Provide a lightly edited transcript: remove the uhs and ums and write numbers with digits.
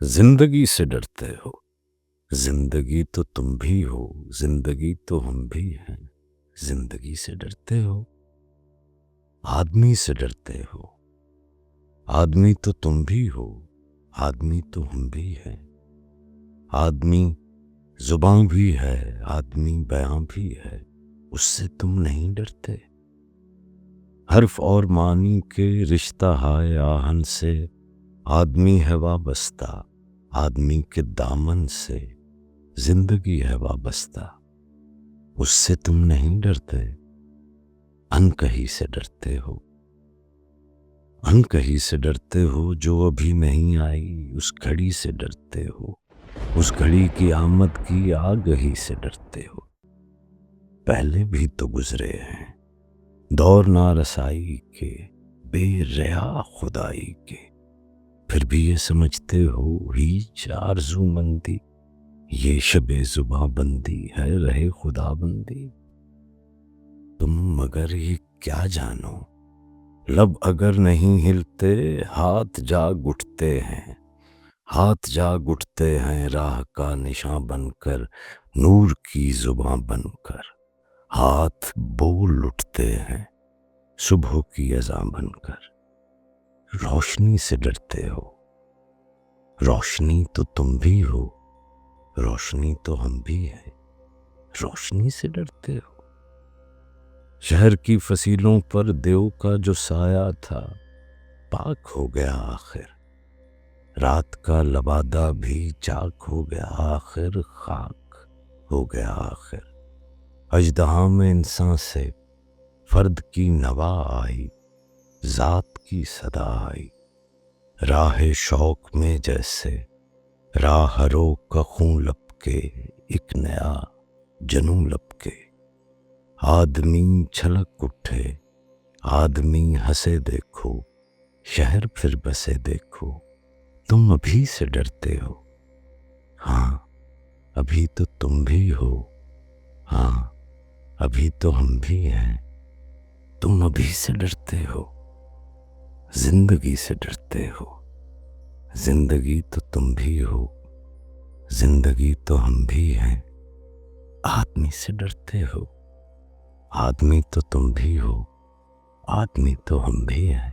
زندگی سے ڈرتے ہو، زندگی تو تم بھی ہو، زندگی تو ہم بھی ہیں۔ زندگی سے ڈرتے ہو، آدمی سے ڈرتے ہو، آدمی تو تم بھی ہو، آدمی تو ہم بھی ہیں۔ آدمی زباں بھی ہے، آدمی بیاں بھی ہے، اس سے تم نہیں ڈرتے۔ حرف اور معنی کے رشتہ ہائے آہن سے آدمی ہے وابستہ، آدمی کے دامن سے زندگی ہے وابستہ، اس سے تم نہیں ڈرتے۔ انکہی سے ڈرتے ہو، انکہی سے ڈرتے ہو جو ابھی نہیں آئی، اس گھڑی سے ڈرتے ہو، اس گھڑی کی آمد کی آگہی سے ڈرتے ہو۔ پہلے بھی تو گزرے ہیں دور نارسائی کے، بے ریا خدائی کے، پھر بھی یہ سمجھتے ہو ہیچ آرزو مندی، یہ شب زباں بندی ہے رہے خدا بندی۔ تم مگر یہ کیا جانو، لب اگر نہیں ہلتے ہاتھ جاگ اٹھتے ہیں، ہاتھ جاگ اٹھتے ہیں راہ کا نشاں بن کر، نور کی زباں بن کر۔ ہاتھ بول اٹھتے ہیں صبح کی اذاں بن کر۔ روشنی سے ڈرتے ہو، روشنی تو تم بھی ہو، روشنی تو ہم بھی ہیں۔ روشنی سے ڈرتے ہو، شہر کی فصیلوں پر دیو کا جو سایہ تھا پاک ہو گیا آخر، رات کا لبادہ بھی چاک ہو گیا آخر، خاک ہو گیا آخر۔ اژدہا میں انساں سے فرد کی نوا آئی، ذات کی صدا آئی، راہ شوق میں جیسے راہ رو کا خون لپ کے ایک نیا جنوں لپ کے۔ آدمی چھلک اٹھے، آدمی ہنسے دیکھو، شہر پھر بسے دیکھو، تم ابھی سے ڈرتے ہو۔ ہاں ابھی تو تم بھی ہو، ہاں ابھی تو ہم بھی ہیں۔ تم ابھی سے ڈرتے ہو، زندگی سے ڈرتے ہو، زندگی تو تم بھی ہو، زندگی تو ہم بھی ہیں۔ آدمی سے ڈرتے ہو، آدمی تو تم بھی ہو، آدمی تو ہم بھی ہیں۔